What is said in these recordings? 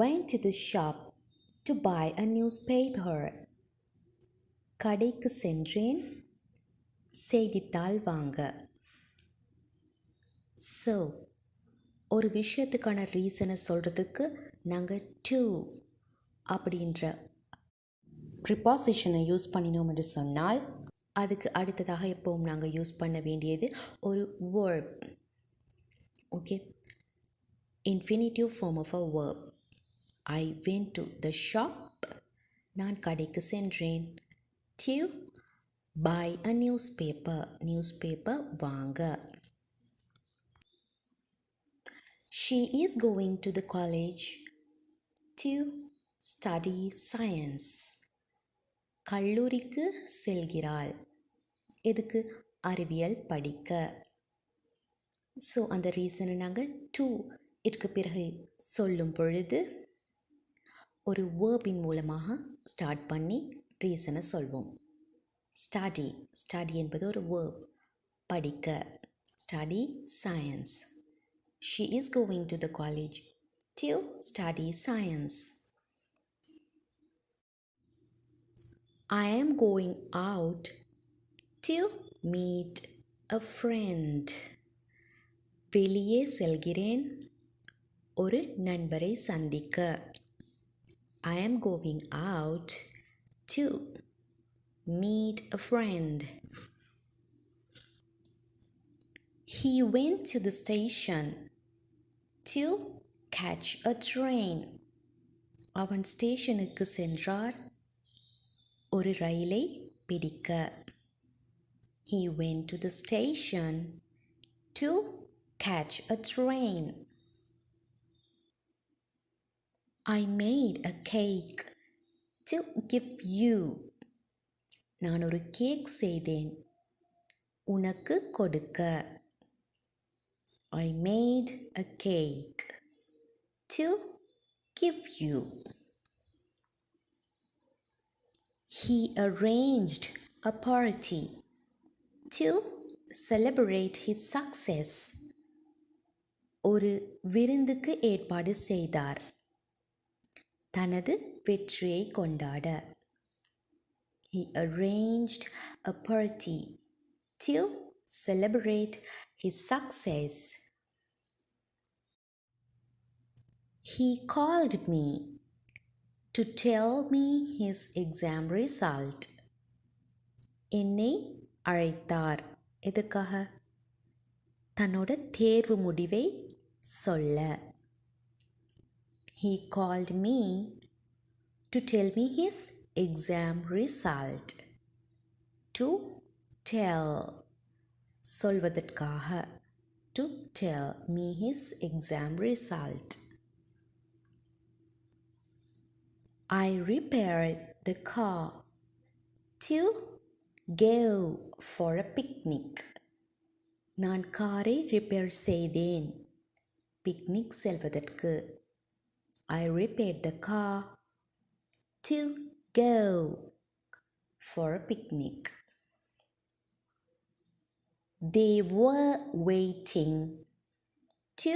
went to the shop to buy a newspaper. கடைக்கு சென்றேன் செய்தித்தாள் வாங்க. ஸோ ஒரு விஷயத்துக்கான ரீசனை சொல்கிறதுக்கு நாங்கள் டு அப்படின்ற ப்ரிபாசிஷனை யூஸ் பண்ணினோம் என்று சொன்னால் அதுக்கு அடுத்ததாக எப்பவும் நாங்கள் யூஸ் பண்ண வேண்டியது ஒரு verb. ஓகே, infinitive form of a verb. I went to the shop. நான் கடைக்கு சென்றேன். To buy a newspaper. Newspaper வாங்க. She is going to the college to study science. கல்லூரிக்கு செல்கிறாள். எதுக்கு? அறிவியல் படிக்க. ஸோ அந்த ரீசனை நாங்கள் டு இதுக்கு பிறகு சொல்லும் பொழுது ஒரு வேர்பின் மூலமாக ஸ்டார்ட் பண்ணி ரீசனை சொல்வோம். ஸ்டடி, ஸ்டடி என்பது ஒரு வேர்ப். படிக்க. Study science. She is going to the college to study science. I am going out to meet a friend. வெளியே செல்கிறேன் ஒரு நண்பரை சந்திக்க. I am going out to meet a friend. He went to the station to catch a train. அவன் ஸ்டேஷனுக்கு சென்றார் ஒரு ரயிலை பிடிக்க. He went to the station to catch a train. I made a cake to give you. நான் ஒரு cake செய்தேன் உனக்கு கொடுக்க. I made a cake to give you. He arranged a party to celebrate his success. ஒரு விருந்துக்கு ஏற்பாடு செய்தார் தனது வெற்றியை கொண்டாட. He arranged a party to celebrate his success. He called me to tell me his exam result. என்னை அழைத்தார். எதுக்காக? தன்னோட தேர்வு முடிவை சொல்ல. He called me to tell me his exam result. To tell, சொல்வதற்காக. To tell me his exam result. I repaired the car to go for a picnic. நான் காரை ரிப்பேர் செய்தேன் பிக்னிக் செல்வதற்கு. I repaired the car to go for a picnic. They were waiting to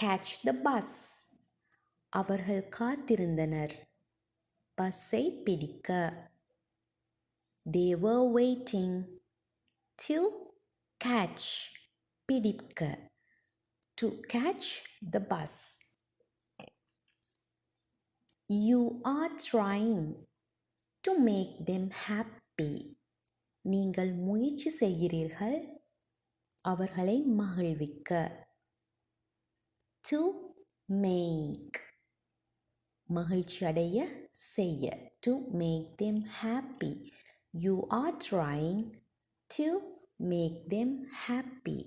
catch the bus. அவர்கள் காத்திருந்தனர் பஸ்ஸை பிடிக்க. They were waiting to catch, பிடிக்க. To catch the bus. You are trying to make them happy. நீங்கள் முயற்சி செய்கிறீர்கள் அவர்களை மகிழ்விக்க. To make, மகிழ்ச்சி அடைய செய்ய. To make them happy. You are trying to make them happy.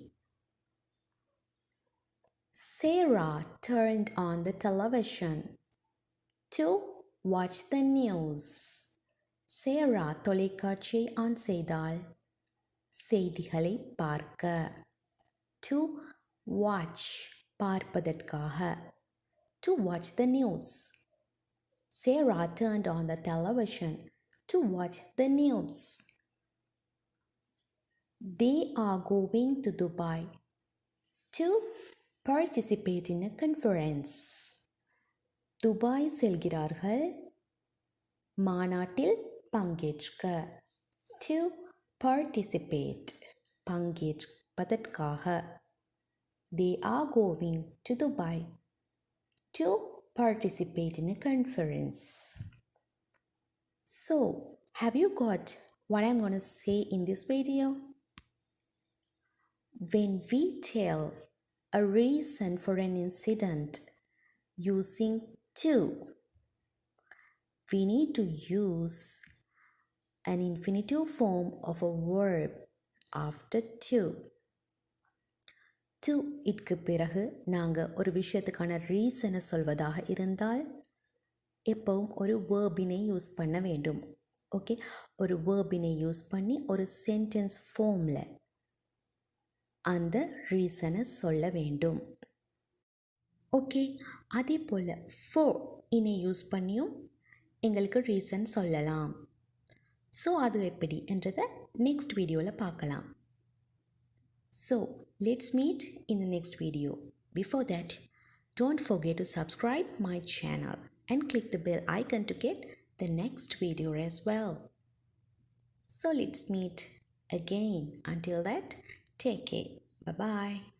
Sarah turned on the television to watch the news. Sarah தொலைக்காட்சியை on செய்தாள் செய்திகளை பார்க்க. To watch, பார்ப்பதற்காக. To watch the news. Sarah turned on the television to watch the news. They are going to Dubai to participate in a conference. Dubai செல்கிறார்கள் மாநாட்டில் பங்கேற்க. To participate பங்கேற்பதற்காக. They are going to Dubai to participate in a conference. So, have you got what I'm going to say in this video? When we tell a reason for an incident using to, we need to use an infinitive form of a verb after to. To இக்கு பிறகு நாங்கள் ஒரு விஷயத்துக்கான ரீசனை சொல்வதாக இருந்தால் எப்பவும் ஒரு வேர்பினை use பண்ண வேண்டும். ஓகே, ஒரு வேர்பினை யூஸ் பண்ணி ஒரு சென்டென்ஸ் ஃபார்மில் அந்த ரீசனை சொல்ல வேண்டும். ஓகே, அதே போல் for இனை யூஸ் பண்ணியும் எங்களுக்கு ரீசன் சொல்லலாம். ஸோ அது எப்படி என்றதை நெக்ஸ்ட் வீடியோவில் பார்க்கலாம். So, let's meet in the next video. Before that, don't forget to subscribe my channel and click the bell icon to get the next video as well. So, let's meet again. Until that, take care. Bye-bye.